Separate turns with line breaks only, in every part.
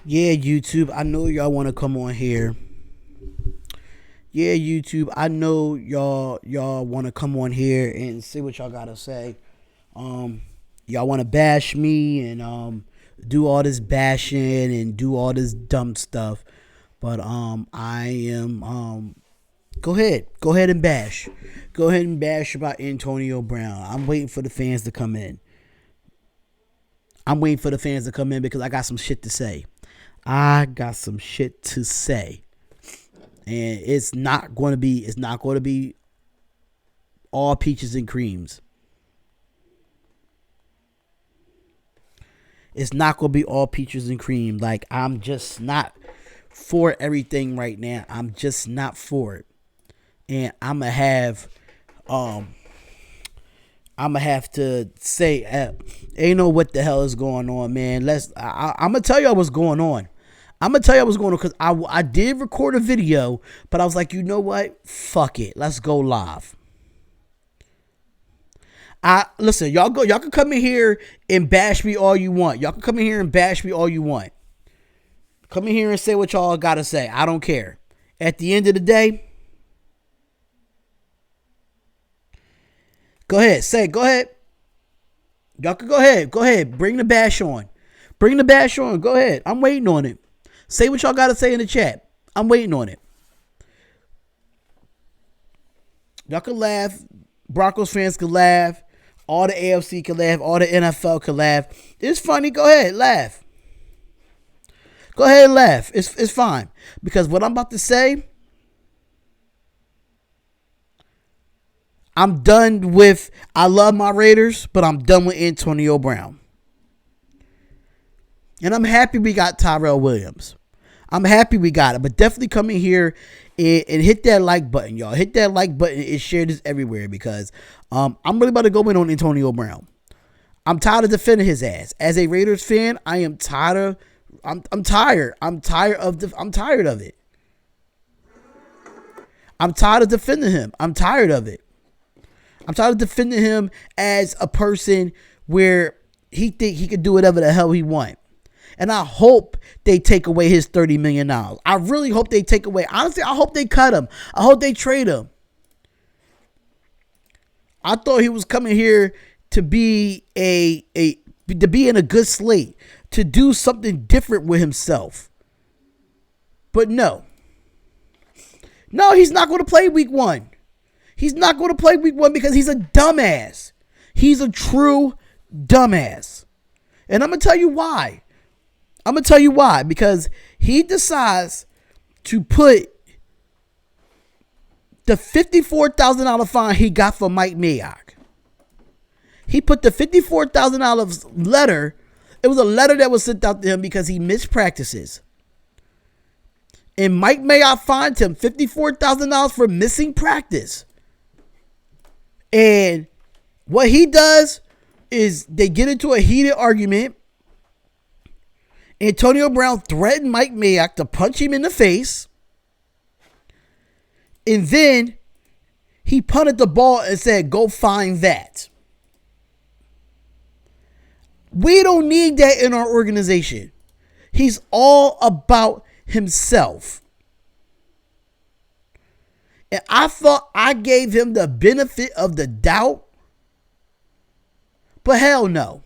Yeah, YouTube, I know y'all want to come on here. Yeah, YouTube, I know y'all want to come on here and see what y'all got to say. Um y'all want to bash me and do all this bashing and do all this dumb stuff. But I am go ahead. Go ahead and bash. Go ahead and bash about Antonio Brown. I'm waiting for the fans to come in. I'm waiting for the fans to come in because I got some shit to say. I got some shit to say. And it's not going to be all peaches and creams. It's not going to be all peaches and cream. Like, I'm just not for everything right now. I'm just not for it. And um I'm gonna have to say, ain't know what the hell is going on, man. I'm gonna tell y'all what's going on. I'm gonna tell you what's going on because I did record a video, but I was like, you know what? Fuck it. Let's go live. I listen, y'all can come in here and bash me all you want. Y'all can come in here and bash me all you want. Come in here and say what y'all gotta say. I don't care. At the end of the day, go ahead. Say, go ahead. Y'all can go ahead. Go ahead. Bring the bash on. Bring the bash on. Go ahead. I'm waiting on it. Say what y'all gotta say in the chat. I'm waiting on it. Y'all can laugh. Broncos fans can laugh. All the AFC can laugh. All the NFL can laugh. It's funny. Go ahead. Laugh. Go ahead and laugh. It's fine. Because what I'm about to say, I'm done with. I love my Raiders, but I'm done with Antonio Brown. And I'm happy we got Tyrell Williams. I'm happy we got it. But definitely come in here and hit that like button, y'all. Hit that like button and share this everywhere because I'm really about to go in on Antonio Brown. I'm tired of defending his ass. As a Raiders fan, I am tired of. I'm tired. I'm tired of it. I'm tired of defending him. I'm tired of it. I'm tired of defending him as a person where he think he could do whatever the hell he want. And I hope they take away his $30 million. I really hope they take away. Honestly, I hope they cut him. I hope they trade him. I thought he was coming here to be to be in a good slate, to do something different with himself. But no. No, he's not going to play week 1. He's not going to play week 1 because he's a dumbass. He's a true dumbass. And I'm going to tell you why. Because he decides to put the $54,000 fine he got from Mike Mayock. He put the $54,000 letter. It was a letter that was sent out to him because he missed practices. And Mike Mayock fined him $54,000 for missing practice. And what he does is they get into a heated argument. Antonio Brown threatened Mike Mayock to punch him in the face. And then he punted the ball and said, go find that. We don't need that in our organization. He's all about himself. And I thought I gave him the benefit of the doubt. But hell no.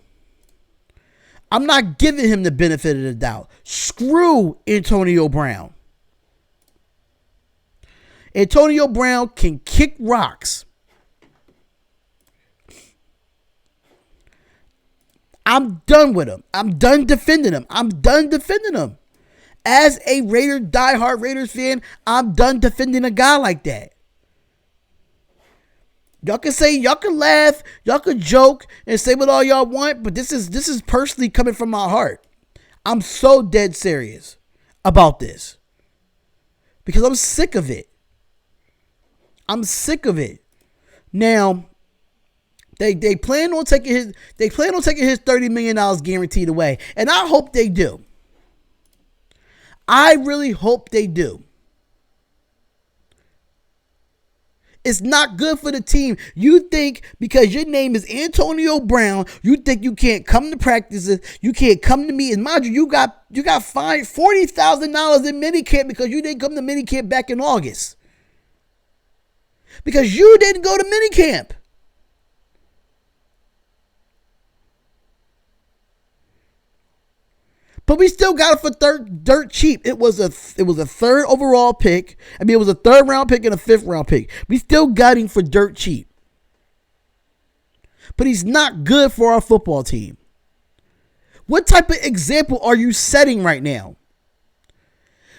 I'm not giving him the benefit of the doubt. Screw Antonio Brown. Antonio Brown can kick rocks. I'm done with him. I'm done defending him. As a diehard Raiders fan, I'm done defending a guy like that. Y'all can say, y'all can laugh, y'all can joke and say what all y'all want, but this is personally coming from my heart. I'm so dead serious about this because I'm sick of it. Now, they plan on taking his $30 million guaranteed away, and I hope they do. I really hope they do. It's not good for the team. You think because your name is Antonio Brown, you think you can't come to practices, you can't come to meetings. Mind you, you got fined $40,000 in minicamp because you didn't come to minicamp back in August. Because you didn't go to minicamp. But we still got it for dirt cheap. It was a third overall pick. It was a third round pick and a fifth round pick. We still got him for dirt cheap. But he's not good for our football team. What type of example are you setting right now?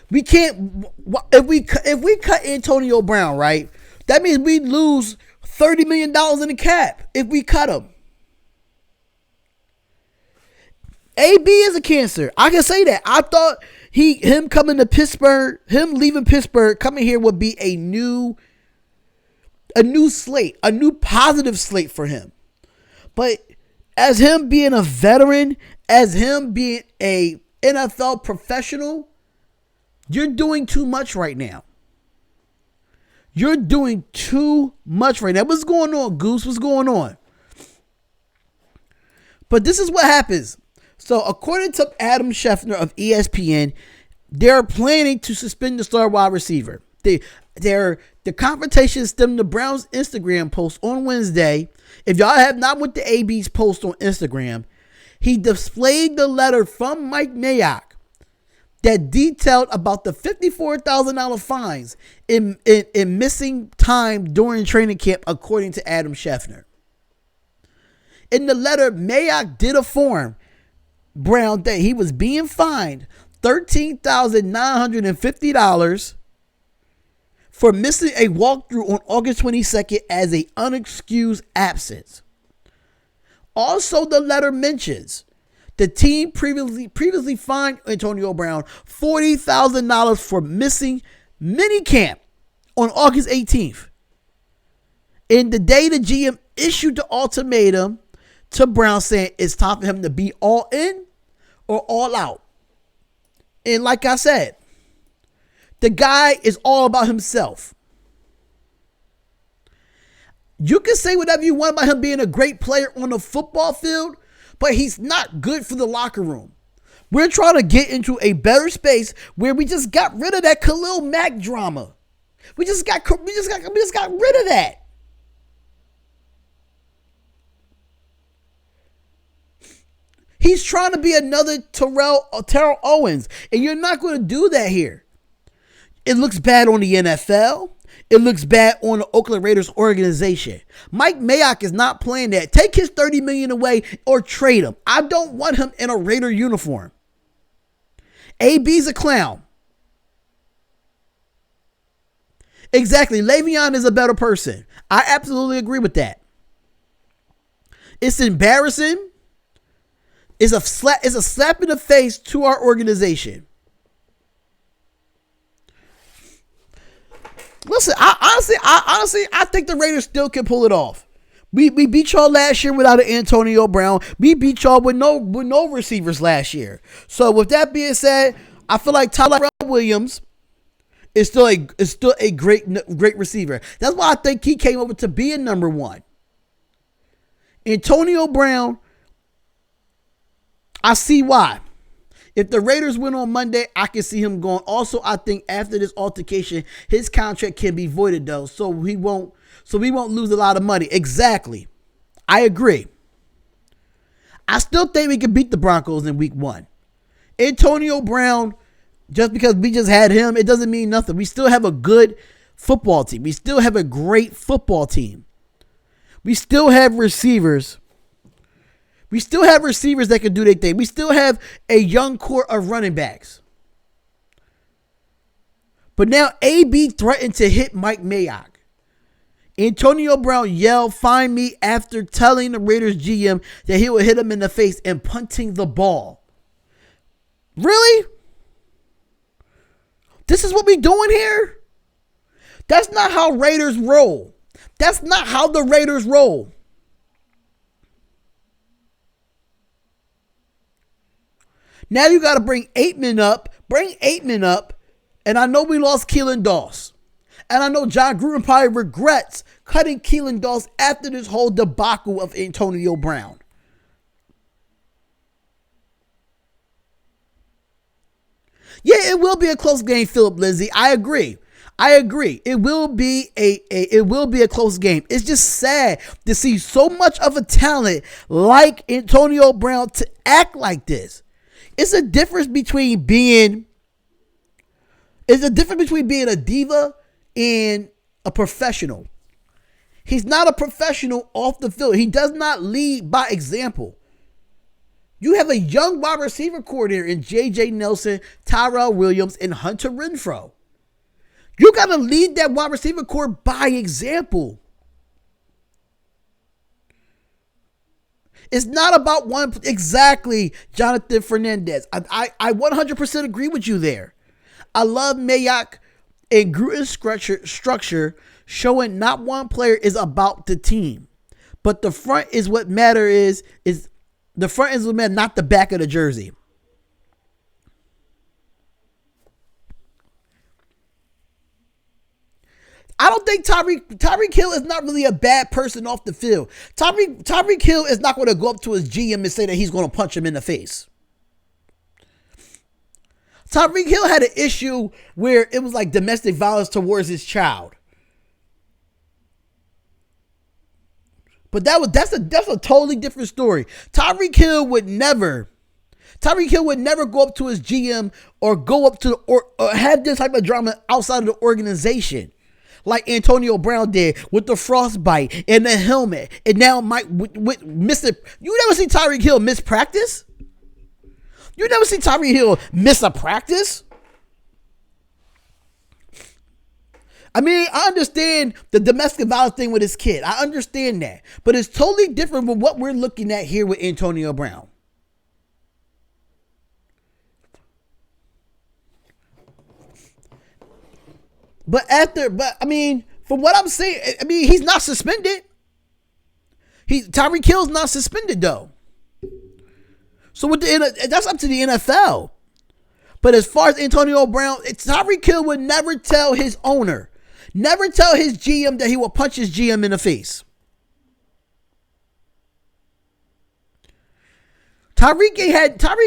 We can't. If we cut Antonio Brown, right, that means we lose $30 million in the cap if we cut him. AB is a cancer. I can say that. I thought him coming to Pittsburgh, him leaving Pittsburgh, coming here would be a new slate, a new positive slate for him. But as him being a veteran, as him being a NFL professional, you're doing too much right now. You're doing too much right now. What's going on, Goose? What's going on? But this is what happens. So, according to Adam Schefter of ESPN, they're planning to suspend the star wide receiver. The confrontation stemmed the Browns' Instagram post on Wednesday. If y'all have not went to AB's post on Instagram, he displayed the letter from Mike Mayock that detailed about the $54,000 fines in missing time during training camp, according to Adam Schefter. In the letter, Mayock did inform Brown that he was being fined $13,950 for missing a walkthrough on August 22nd as an unexcused absence. Also, the letter mentions the team previously fined Antonio Brown $40,000 for missing minicamp on August 18th. And the day the GM issued the ultimatum to Brown saying it's time for him to be all in or all out. And like I said, the guy is all about himself. You can say whatever you want about him being a great player on the football field, but he's not good for the locker room. We're trying to get into a better space where we just got rid of that Khalil Mack drama. We just got rid of that. He's trying to be another Terrell Owens, and you're not going to do that here. It looks bad on the NFL. It looks bad on the Oakland Raiders organization. Mike Mayock is not playing that. Take his $30 million away or trade him. I don't want him in a Raider uniform. AB's a clown. Exactly. Le'Veon is a better person. I absolutely agree with that. It's embarrassing. It's a slap in the face to our organization. Listen, I think the Raiders still can pull it off. We beat y'all last year without an Antonio Brown. We beat y'all with no receivers last year. So with that being said, I feel like Tyler Williams is still a great receiver. That's why I think he came over to being number one. Antonio Brown, I see why. If the Raiders win on Monday, I can see him going. Also, I think after this altercation, his contract can be voided though, so we won't lose a lot of money. Exactly. I agree. I still think we can beat the Broncos in week 1. Antonio Brown, just because we just had him, it doesn't mean nothing. We still have a good football team. We still have a great football team. We still have receivers. We still have receivers that can do their thing. We still have a young core of running backs. But now AB threatened to hit Mike Mayock. Antonio Brown yelled, "Find me," after telling the Raiders GM that he would hit him in the face and punting the ball. Really? This is what we doing here? That's not how Raiders roll. That's not how the Raiders roll. Now you got to bring 8 men up. Bring 8 men up. And I know we lost Keelan Doss. And I know John Gruden probably regrets cutting Keelan Doss after this whole debacle of Antonio Brown. Yeah, it will be a close game, Philip Lindsay. I agree. It will be a close game. It's just sad to see so much of a talent like Antonio Brown to act like this. It's a difference between being a diva and a professional. He's not a professional off the field. He does not lead by example. You have a young wide receiver coordinator in J.J. Nelson, Tyrell Williams, and Hunter Renfrow. You got to lead that wide receiver core by example. It's not about one. Exactly, Jonathan Fernandez. I 100% agree with you there. I love Mayock and Gruden's structure showing not one player is about the team, but the front is what matters is the front is what matters, not the back of the jersey. I don't think Tyreek Hill is not really a bad person off the field. Tyreek Hill is not going to go up to his GM and say that he's going to punch him in the face. Tyreek Hill had an issue where it was like domestic violence towards his child. But that's a totally different story. Tyreek Hill would never go up to his GM or go up to or have this type of drama outside of the organization. Like Antonio Brown did with the frostbite and the helmet. And now Mike miss it. You never see Tyreek Hill miss practice? You never see Tyreek Hill miss a practice? I mean, I understand the domestic violence thing with his kid. I understand that. But it's totally different from what we're looking at here with Antonio Brown. But I mean, from what I'm saying, I mean, he's not suspended. Tyreek Hill's not suspended though. So that's up to the NFL. But as far as Antonio Brown, Tyreek Hill would never tell his owner, never tell his GM that he will punch his GM in the face. Tyreek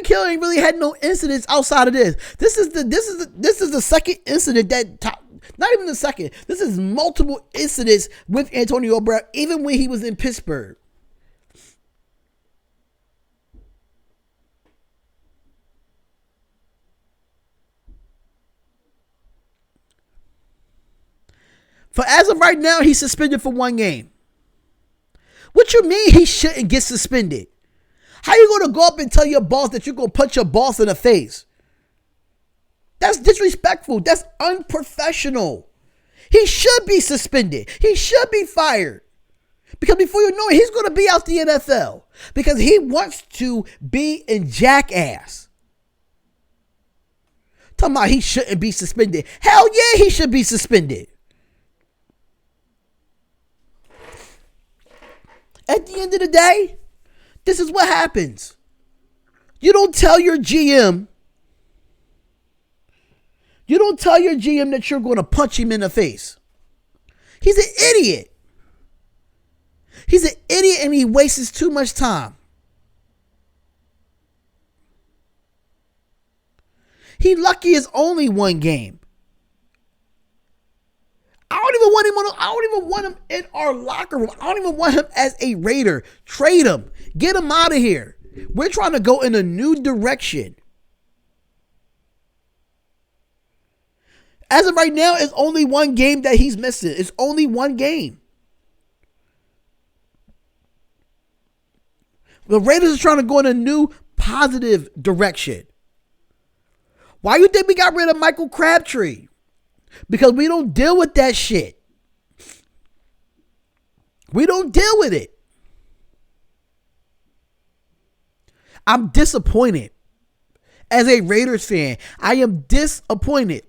Hill ain't really had no incidents outside of this. This is the second incident that. Not even the second. This is multiple incidents with Antonio Brown, even when he was in Pittsburgh. For as of right now, he's suspended for 1 game. What you mean he shouldn't get suspended? How you going to go up and tell your boss that you're going to punch your boss in the face? That's disrespectful. That's unprofessional. He should be suspended. He should be fired. Because before you know it, he's going to be out the NFL. Because he wants to be in jackass. Talking about he shouldn't be suspended. Hell yeah, he should be suspended. At the end of the day, this is what happens. You don't tell your GM that you're going to punch him in the face. He's an idiot. He's an idiot and he wastes too much time. He lucky it's only 1 game. I don't even want him in our locker room. I don't even want him as a Raider. Trade him. Get him out of here. We're trying to go in a new direction. As of right now, it's only 1 game that he's missing. It's only 1 game. The Raiders are trying to go in a new positive direction. Why do you think we got rid of Michael Crabtree? Because we don't deal with that shit. We don't deal with it. I'm disappointed. As a Raiders fan, I am disappointed.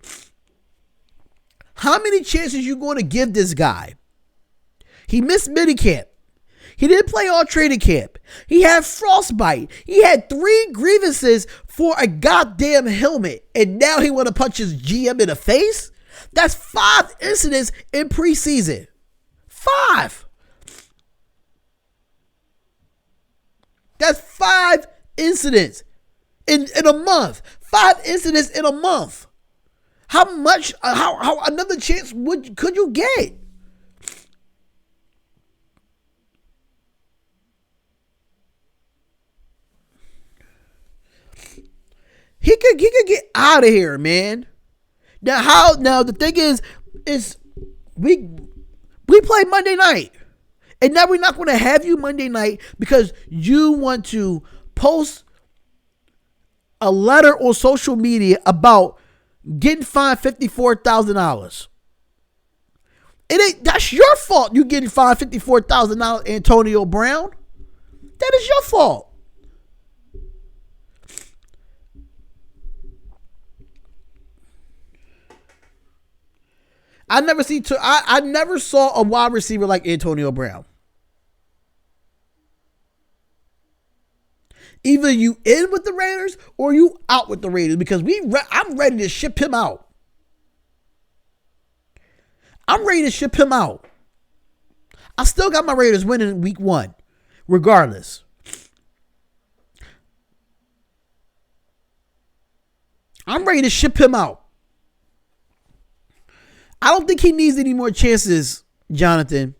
How many chances you going to give this guy? He missed minicamp. He didn't play all training camp. He had frostbite. He had 3 grievances for a goddamn helmet. And now he want to punch his GM in the face? That's 5 incidents in preseason. 5. That's 5 incidents in a month. 5 incidents in a month. How much? How another chance could you get? He could get out of here, man. Now the thing is we play Monday night. And now we're not going to have you Monday night because you want to post a letter on social media about getting fined $54,000. That's your fault. You getting fined $54,000, Antonio Brown. That is your fault. I never saw a wide receiver like Antonio Brown. Either you in with the Raiders or you out with the Raiders because I'm ready to ship him out. I'm ready to ship him out. I still got my Raiders winning week 1, regardless. I'm ready to ship him out. I don't think he needs any more chances, Jonathan.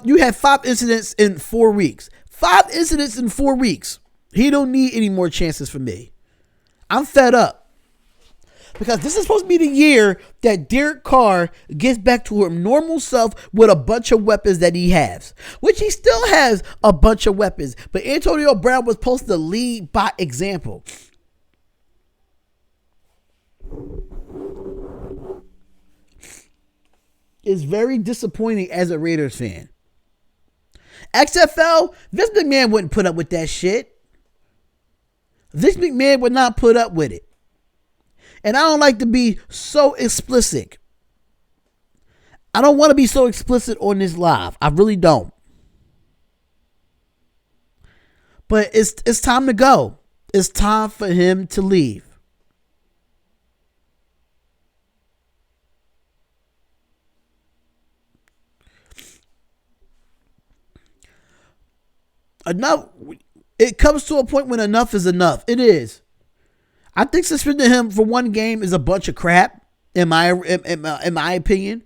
You had 5 incidents in 4 weeks. 5 incidents in 4 weeks. He don't need any more chances from me. I'm fed up. Because this is supposed to be the year that Derek Carr gets back to her normal self with a bunch of weapons that he has. Which he still has a bunch of weapons. But Antonio Brown was supposed to lead by example. It's very disappointing as a Raiders fan. XFL, Vince McMahon wouldn't put up with that shit. Vince McMahon would not put up with it. And I don't like to be so explicit. I don't want to be so explicit on this live. I really don't. But it's time to go. It's time for him to leave. Enough. It comes to a point when enough is enough. It is. I think suspending him for 1 game is a bunch of crap, in my opinion.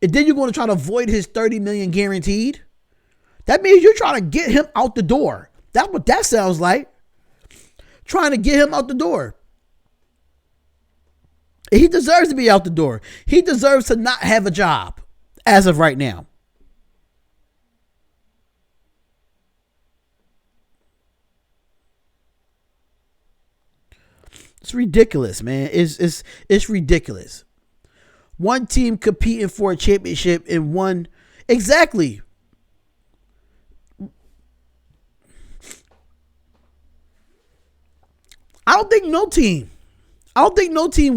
And then you're going to try to avoid his $30 million guaranteed. That means you're trying to get him out the door. That's what that sounds like. Trying to get him out the door. And he deserves to be out the door. He deserves to not have a job as of right now. It's ridiculous, man. It's ridiculous. One team competing for a championship and one exactly. I don't think no team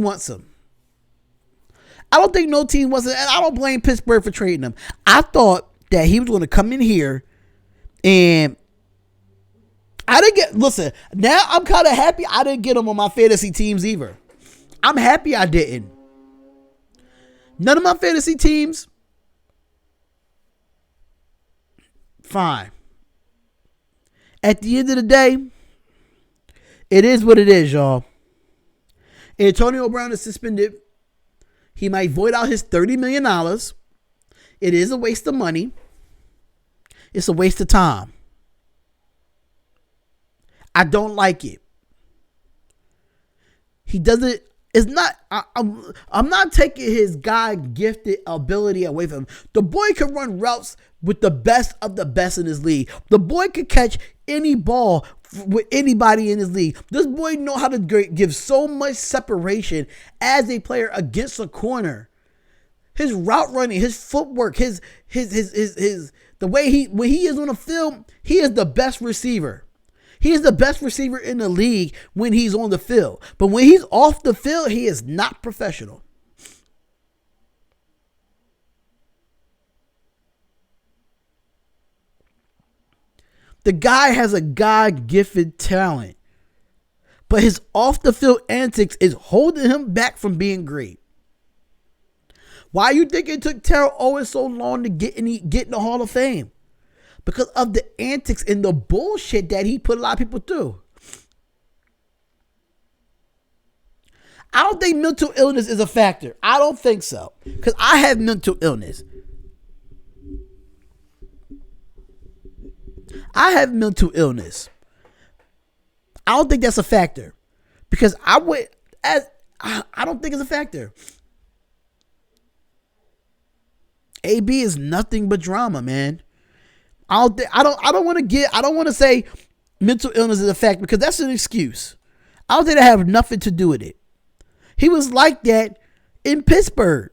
wants him. I don't think no team wants him, and I don't blame Pittsburgh for trading him. I thought that he was going to come in here and listen, now I'm kind of happy I didn't get him on my fantasy teams either. I'm happy I didn't. None of my fantasy teams. Fine. At the end of the day, it is what it is, y'all. Antonio Brown is suspended. He might void out his $30 million. It is a waste of money. It's a waste of time. I don't like it. He doesn't. It's not. I'm not taking his God-gifted ability away from him. The boy can run routes with the best of the best in his league. The boy can catch any ball with anybody in his league. This boy know how to give so much separation as a player against a corner. His route running, his footwork, his the way when he is on the field, he is the best receiver. He is the best receiver in the league when he's on the field. But when he's off the field, he is not professional. The guy has a God-gifted talent. But his off-the-field antics is holding him back from being great. Why you think it took Terrell Owens so long to get in the Hall of Fame? Because of the antics and the bullshit that he put a lot of people through. I don't think mental illness is a factor. I don't think so. Because I have mental illness. I have mental illness. I don't think that's a factor. Because I don't think it's a factor. AB is nothing but drama, man. I don't want to say mental illness is a factor because that's an excuse. I don't think that have nothing to do with it. He was like that in Pittsburgh.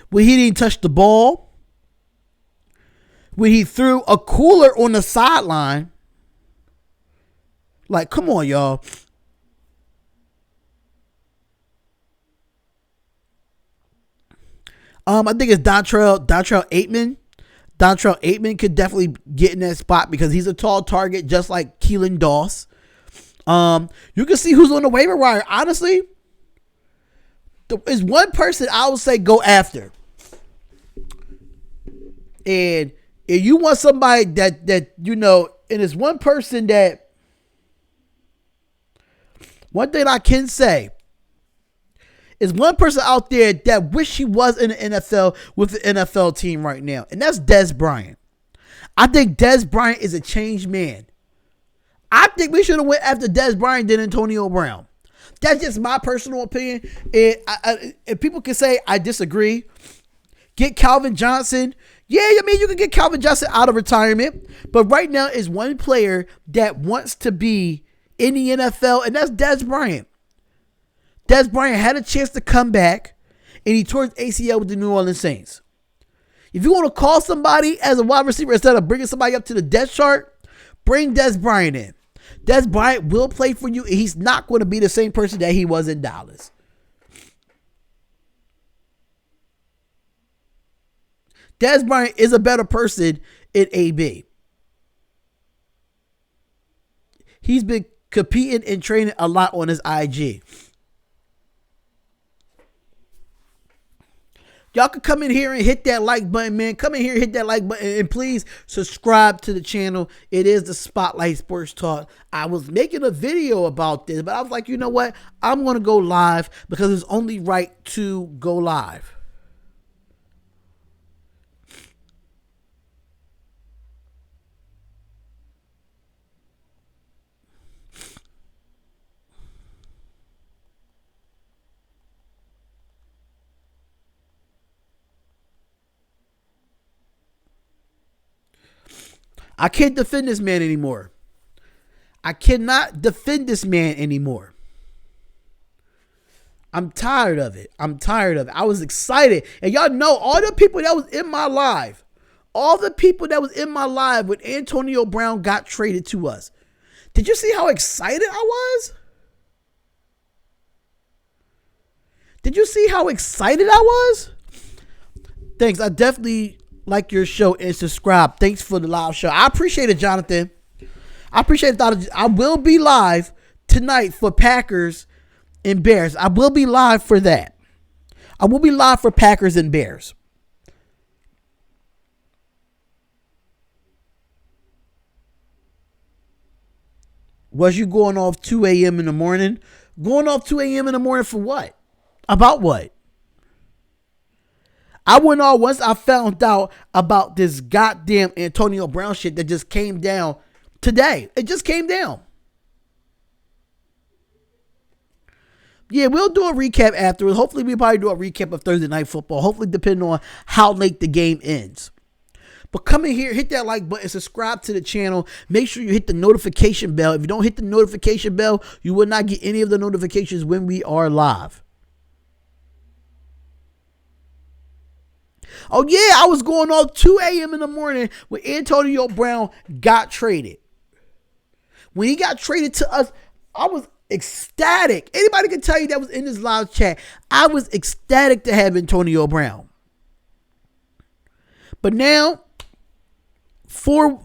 When he didn't touch the ball. When he threw a cooler on the sideline. Like, come on, y'all. I think it's Dontrell Aitman. Dontrell Aitman could definitely get in that spot because he's a tall target, just like Keelan Doss. You can see who's on the waiver wire. Honestly, is one person I would say go after. And if you want somebody that you know, and it's one person that, one thing I can say is one person out there that wish he was in the NFL with the NFL team right now, and that's Dez Bryant. I think Dez Bryant is a changed man. I think we should have went after Dez Bryant than Antonio Brown. That's just my personal opinion. And people can say I disagree. Get Calvin Johnson. Yeah, I mean, you can get Calvin Johnson out of retirement. But right now is one player that wants to be in the NFL, and that's Dez Bryant. Dez Bryant had a chance to come back, and he tore his ACL with the New Orleans Saints. If you want to call somebody as a wide receiver instead of bringing somebody up to the depth chart, bring Dez Bryant in. Dez Bryant will play for you, and he's not going to be the same person that he was in Dallas. Dez Bryant is a better person in AB. He's been competing and training a lot on his IG. Y'all can come in here and hit that like button, man. Come in here and hit that like button. And please subscribe to the channel. It is the Spotlight Sports Talk. I was making a video about this, but I was like, you know what? I'm going to go live because it's only right to go live. I can't defend this man anymore. I cannot defend this man anymore. I'm tired of it. I was excited. And y'all know all the people that was in my live. All the people that was in my live when Antonio Brown got traded to us. Did you see how excited I was? Did you see how excited I was? Thanks. I definitely like your show and subscribe. Thanks for the live show. I appreciate it, Jonathan. I appreciate it. I will be live tonight for Packers and Bears. I will be live for that. I will be live for Packers and Bears. Was you going off 2 a.m. in the morning? Going off 2 a.m. in the morning for what? About what? I went on once I found out about this goddamn Antonio Brown shit that just came down today. It just came down. Yeah, we'll do a recap afterwards. Hopefully, we'll probably do a recap of Thursday Night Football. Hopefully, depending on how late the game ends. But come in here, hit that like button, subscribe to the channel. Make sure you hit the notification bell. If you don't hit the notification bell, you will not get any of the notifications when we are live. Oh, yeah, I was going off 2 a.m. in the morning when Antonio Brown got traded. When he got traded to us, I was ecstatic. Anybody can tell you that was in this live chat. I was ecstatic to have Antonio Brown. But now, four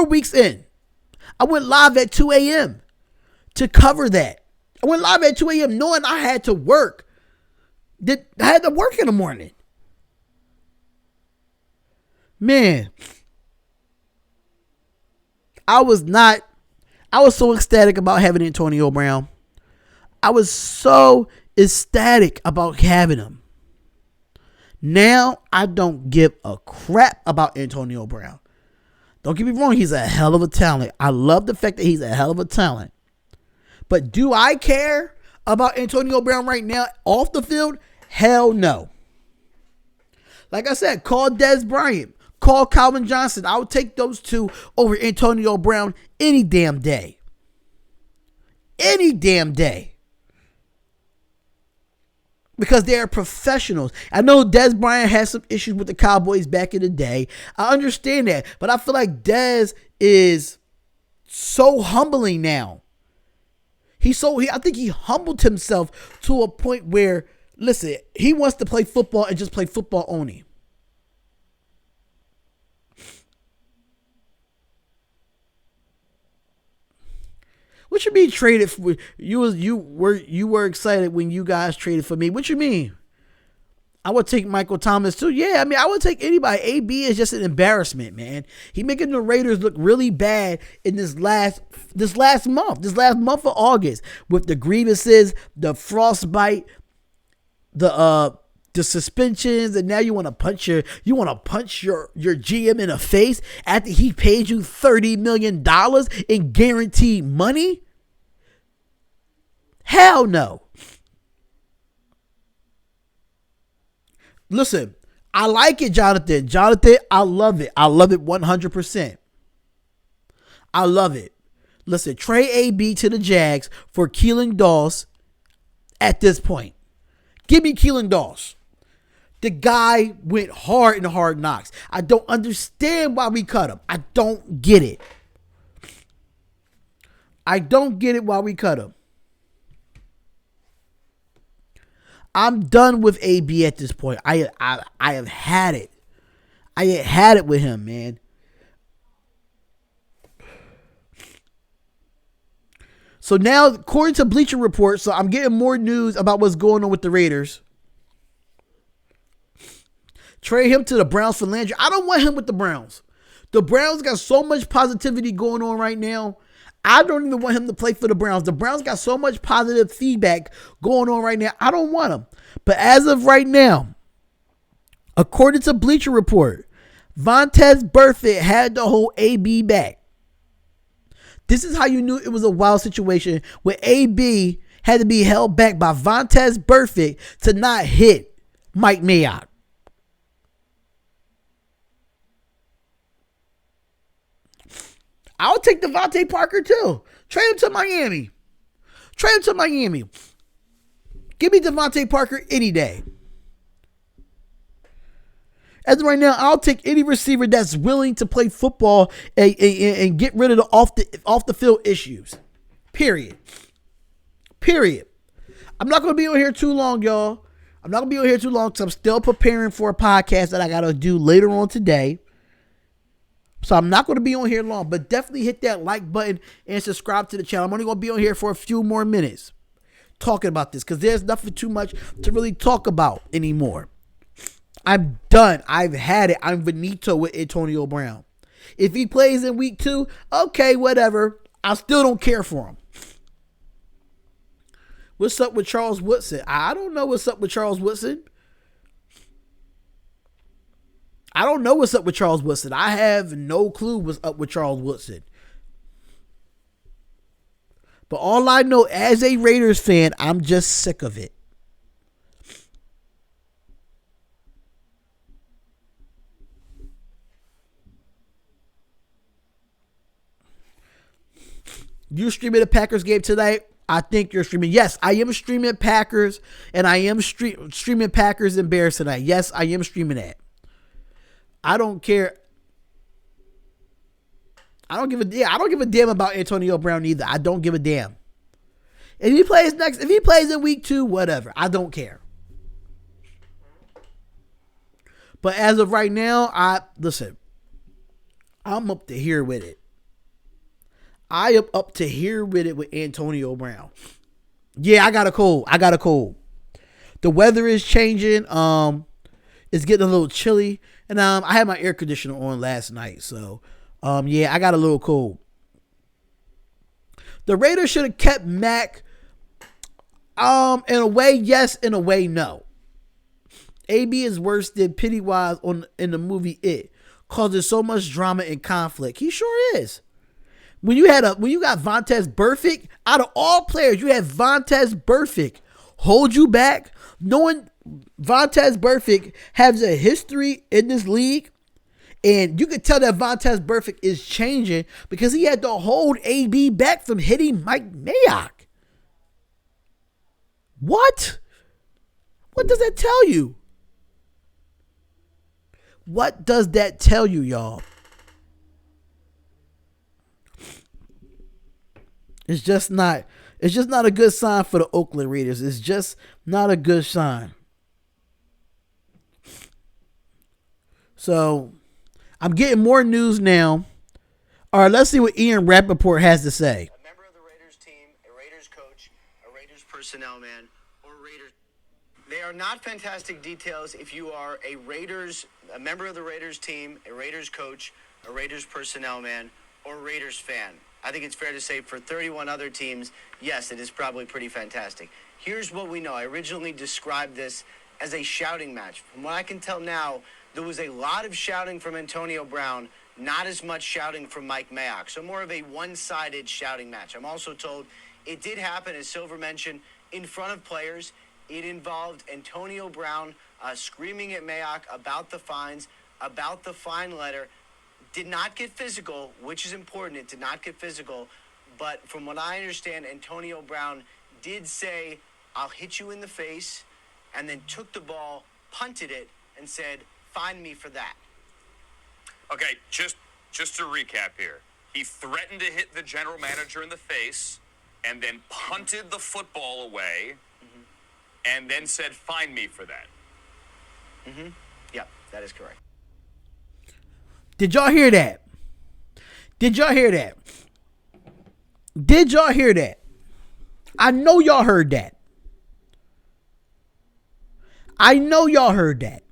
weeks in, I went live at 2 a.m. to cover that. I went live at 2 a.m. knowing I had to work. I had to work in the morning. Man, I was so ecstatic about having Antonio Brown. I was so ecstatic about having him. Now, I don't give a crap about Antonio Brown. Don't get me wrong, he's a hell of a talent. I love the fact that he's a hell of a talent. But do I care about Antonio Brown right now off the field? Hell no. Like I said, call Des Bryant. Call Calvin Johnson. I would take those two over Antonio Brown any damn day. Any damn day. Because they are professionals. I know Des Bryant had some issues with the Cowboys back in the day. I understand that. But I feel like Des is so humbling now. I think he humbled himself to a point where, listen, he wants to play football and just play football only. What you mean traded for you were excited when you guys traded for me? What you mean? I would take Michael Thomas too. Yeah, I mean I would take anybody. AB is just an embarrassment, man. He making the Raiders look really bad in this last month of August with the grievances, the frostbite, the suspensions, and now you want to punch your GM in the face after he paid you $30 million in guaranteed money? Hell no. Listen, I like it, Jonathan. Jonathan, I love it. I love it 100%. I love it. Listen, trade AB to the Jags for Keelan Doss at this point. Give me Keelan Doss. The guy went hard in Hard Knocks. I don't understand why we cut him. I don't get it. I don't get it why we cut him. I'm done with AB at this point. I have had it. I had it with him, man. So now, according to Bleacher Report, so I'm getting more news about what's going on with the Raiders. Trade him to the Browns for Landry. I don't want him with the Browns. The Browns got so much positivity going on right now. I don't even want him to play for the Browns. The Browns got so much positive feedback going on right now. I don't want him. But as of right now, according to Bleacher Report, Vontaze Burfict had to hold AB back. This is how you knew it was a wild situation where AB had to be held back by Vontaze Burfict to not hit Mike Mayock. I'll take Devontae Parker too. Trade him to Miami. Give me Devontae Parker any day. As of right now, I'll take any receiver that's willing to play football and get rid of the off the field issues. Period. I'm not going to be on here too long, y'all. I'm not going to be on here too long because I'm still preparing for a podcast that I got to do later on today. So I'm not going to be on here long, but definitely hit that like button and subscribe to the channel. I'm only going to be on here for a few more minutes talking about this because there's nothing too much to really talk about anymore. I'm done. I've had it. I'm finito with Antonio Brown. If he plays in week 2, okay, whatever. I still don't care for him. What's up with Charles Woodson? I don't know what's up with Charles Woodson. I have no clue what's up with Charles Woodson. But all I know as a Raiders fan, I'm just sick of it. You streaming the Packers game tonight? I think you're streaming. Yes, I am streaming Packers, and I am streaming Packers and Bears tonight. Yes, I am streaming that. I don't care. I don't give a damn about Antonio Brown either. I don't give a damn. If he plays in week 2, whatever. I don't care. But as of right now, I'm up to here with it. I am up to here with it with Antonio Brown. Yeah, I got a cold. I got a cold. The weather is changing. It's getting a little chilly, and I had my air conditioner on last night, so yeah, I got a little cold. The Raiders should have kept Mac. In a way, yes. In a way, no. AB is worse than Pennywise in the movie It, causing so much drama and conflict. He sure is. When you got Vontaze Burfict, out of all players, you had Vontaze Burfict hold you back, knowing Vontaze Burfict has a history in this league, and you could tell that Vontaze Burfict is changing because he had to hold AB back from hitting Mike Mayock. What? What does that tell you? What does that tell you, y'all? It's just not a good sign for the Oakland Raiders. It's just not a good sign. So, I'm getting more news now. All right, let's see what Ian Rappaport has to say.
A member of the Raiders team, a Raiders coach, a Raiders personnel man, or Raiders. They are not fantastic details if you are a member of the Raiders team, a Raiders coach, a Raiders personnel man, or Raiders fan. I think it's fair to say for 31 other teams, yes, it is probably pretty fantastic. Here's what we know. I originally described this as a shouting match. From what I can tell now, there was a lot of shouting from Antonio Brown, not as much shouting from Mike Mayock. So more of a one-sided shouting match. I'm also told it did happen, as Silver mentioned, in front of players. It involved Antonio Brown screaming at Mayock about the fines, about the fine letter. Did not get physical, which is important. It did not get physical. But from what I understand, Antonio Brown did say, "I'll hit you in the face," and then took the ball, punted it, and said, "Fine me for that."
Okay, just to recap here. He threatened to hit the general manager in the face and then punted the football away and then said, "Fine me for that."
Yep, that is correct.
Did y'all hear that? Did y'all hear that? Did y'all hear that? I know y'all heard that. I know y'all heard that.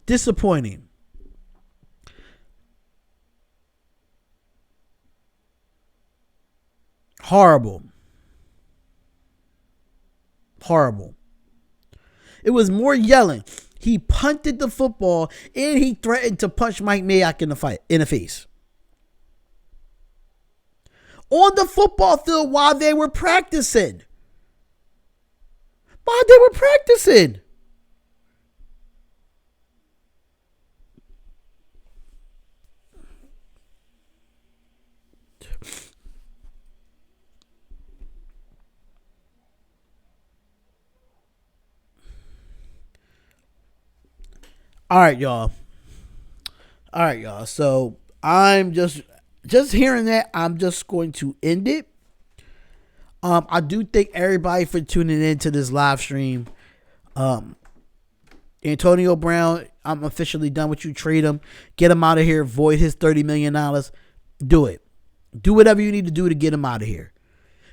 Disappointing. Horrible. Horrible. It was more yelling. He punted the football and he threatened to punch Mike Mayock in the face. On the football field while they were practicing. While they were practicing. All right, y'all. So I'm just hearing that. I'm just going to end it. I do thank everybody for tuning in to this live stream. Antonio Brown, I'm officially done with you. Trade him. Get him out of here. Void his $30 million. Do it. Do whatever you need to do to get him out of here.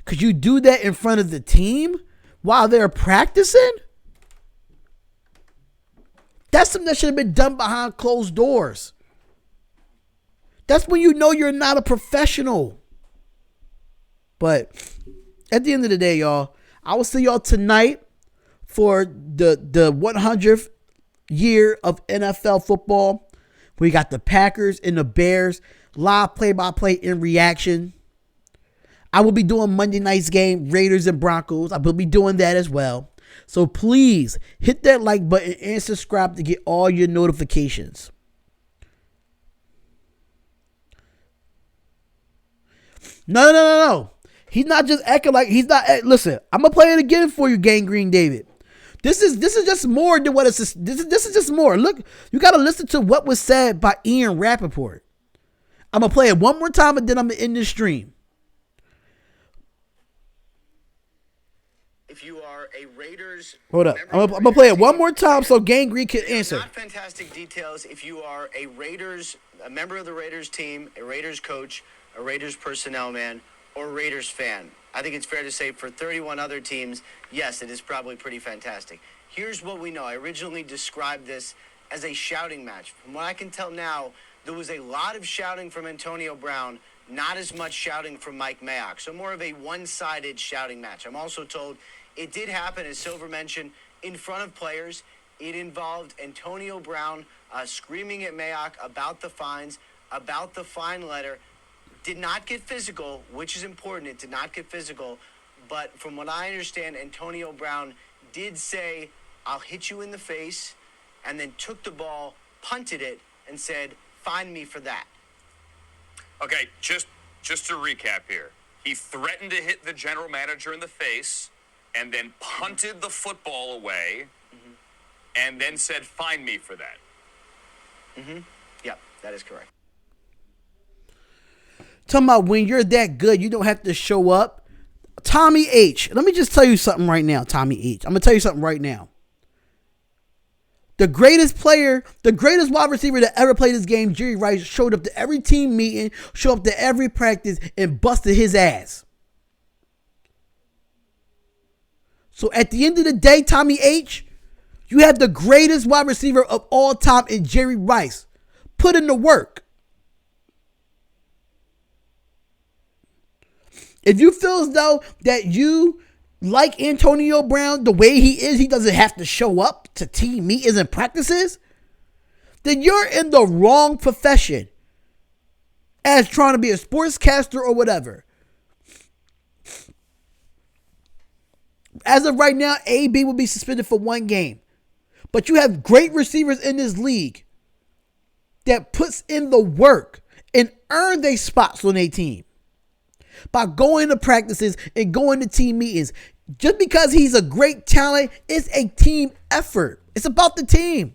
Could you do that in front of the team while they're practicing? That's something that should have been done behind closed doors. That's when you know you're not a professional. But at the end of the day, y'all, I will see y'all tonight for the 100th year of NFL football. We got the Packers and the Bears live play-by-play in reaction. I will be doing Monday night's game, Raiders and Broncos. I will be doing that as well. So please hit that like button and subscribe to get all your notifications. No. He's not just acting like he's not. Listen, I'm gonna play it again for you, Gangrene David. This is just more than what it's. This is just more. Look, you gotta listen to what was said by Ian Rappaport. I'm gonna play it one more time and then I'm gonna end this stream.
If you are a Raiders...
Hold up. I'm gonna play it one more time so Gangrene can answer.
Not fantastic details if you are a member of the Raiders team, a Raiders coach, a Raiders personnel man, or Raiders fan. I think it's fair to say for 31 other teams, yes, it is probably pretty fantastic. Here's what we know. I originally described this as a shouting match. From what I can tell now, there was a lot of shouting from Antonio Brown, not as much shouting from Mike Mayock. So more of a one-sided shouting match. I'm also told it did happen, as Silver mentioned, in front of players. It involved Antonio Brown screaming at Mayock about the fines, about the fine letter. Did not get physical, which is important. It did not get physical. But from what I understand, Antonio Brown did say, "I'll hit you in the face," and then took the ball, punted it, and said, "Fine me for that."
Okay, just to recap here. He threatened to hit the general manager in the face and then punted the football away and then said, "Fine me for that."
Yep, that is correct.
Talking about when you're that good, you don't have to show up. Tommy H. Let me just tell you something right now, Tommy H. I'm going to tell you something right now. The greatest player, the greatest wide receiver that ever played this game, Jerry Rice, showed up to every team meeting, showed up to every practice, and busted his ass. So at the end of the day, Tommy H., you have the greatest wide receiver of all time in Jerry Rice. Put in the work. If you feel as though that you like Antonio Brown the way he is, he doesn't have to show up to team meetings and practices, then you're in the wrong profession as trying to be a sportscaster or whatever. As of right now, AB will be suspended for 1 game. But you have great receivers in this league that puts in the work and earn their spots on their team by going to practices and going to team meetings. Just because he's a great talent, it's a team effort. It's about the team.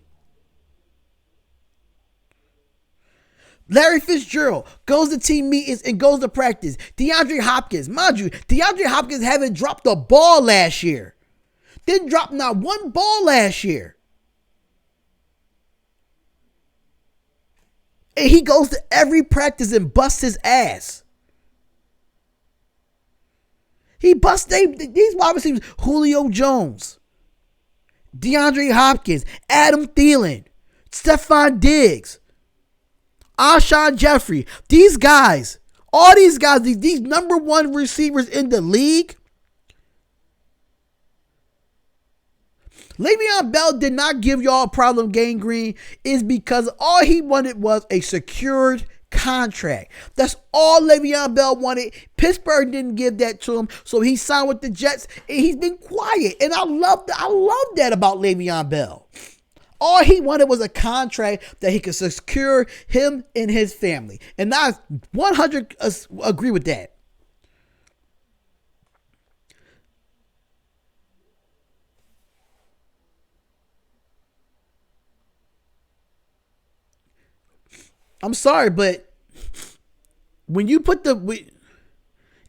Larry Fitzgerald goes to team meetings and goes to practice. DeAndre Hopkins, mind you, DeAndre Hopkins haven't dropped a ball last year. Didn't drop not one ball last year. And he goes to every practice and busts his ass. He busts these wide receivers. Julio Jones, DeAndre Hopkins, Adam Thielen, Stephon Diggs, Alshon Jeffrey. These guys, all these guys, these number one receivers in the league. Le'Veon Bell did not give y'all a problem, Gang Green, is because all he wanted was a secured contract. That's all Le'Veon Bell wanted. Pittsburgh didn't give that to him, so he signed with the Jets, and he's been quiet. And I love that about Le'Veon Bell. All he wanted was a contract that he could secure him and his family. And I 100 agree with that. I'm sorry, but when you put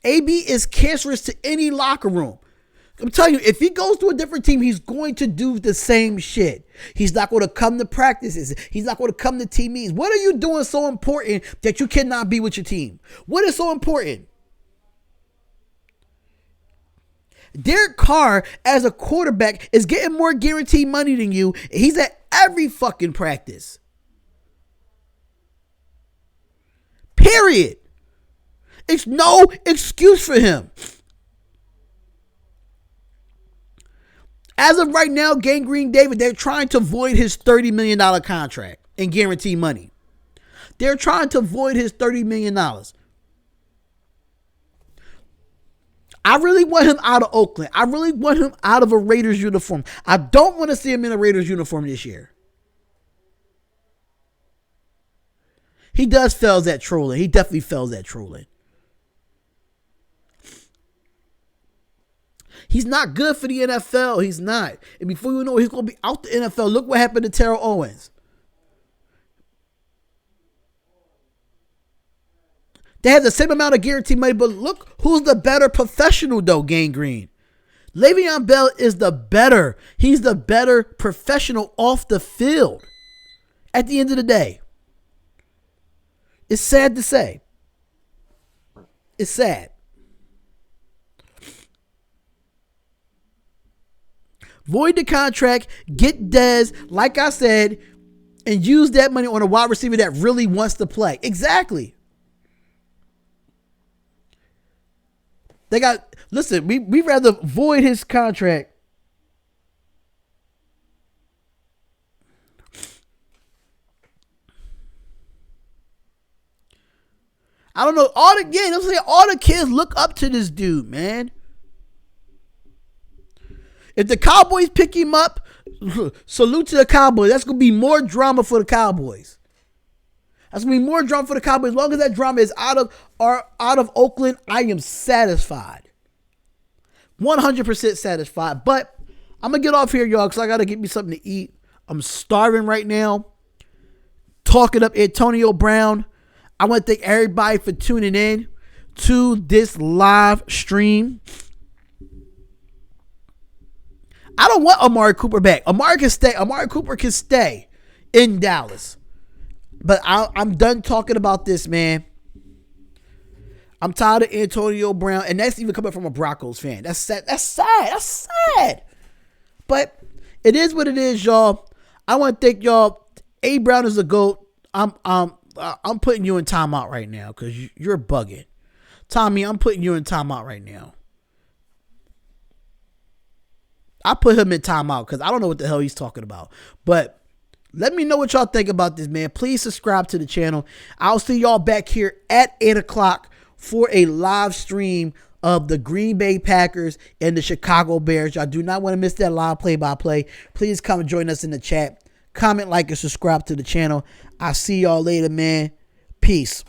AB is cancerous to any locker room. I'm telling you, if he goes to a different team, he's going to do the same shit. He's not going to come to practices. He's not going to come to team meetings. What are you doing so important that you cannot be with your team? What is so important? Derek Carr, as a quarterback, is getting more guaranteed money than you. He's at every fucking practice. Period. It's no excuse for him. As of right now, Gang Green David, they're trying to void his $30 million contract and guarantee money. They're trying to void his $30 million. I really want him out of Oakland. I really want him out of a Raiders uniform. I don't want to see him in a Raiders uniform this year. He does fails at trolling. He definitely fails at trolling. He's not good for the NFL. He's not. And before you know it, he's going to be out the NFL. Look what happened to Terrell Owens. They have the same amount of guaranteed money, but look who's the better professional though, Gang Green. Le'Veon Bell is he's the better professional off the field at the end of the day. It's sad to say. It's sad. Void the contract, get Dez, like I said, and use that money on a wide receiver that really wants to play. Exactly. Listen, we rather void his contract. I don't know. All the kids look up to this dude, man. If the Cowboys pick him up, salute to the Cowboys. That's going to be more drama for the Cowboys. That's going to be more drama for the Cowboys. As long as that drama is out of Oakland, I am satisfied. 100% satisfied. But I'm going to get off here, y'all, because I got to get me something to eat. I'm starving right now. Talking up Antonio Brown. I want to thank everybody for tuning in to this live stream. I don't want Amari Cooper back. Amari Cooper can stay in Dallas. But I'm done talking about this, man. I'm tired of Antonio Brown. And that's even coming from a Broncos fan. That's sad. That's sad. But it is what it is, y'all. I want to thank y'all. A. Brown is a GOAT. I'm putting you in timeout right now because you're bugging. Tommy, I'm putting you in timeout right now. I put him in timeout because I don't know what the hell he's talking about. But let me know what y'all think about this, man. Please subscribe to the channel. I'll see y'all back here at 8 o'clock for a live stream of the Green Bay Packers and the Chicago Bears. Y'all do not want to miss that live play-by-play. Please come and join us in the chat. Comment, like, and subscribe to the channel. I'll see y'all later, man. Peace.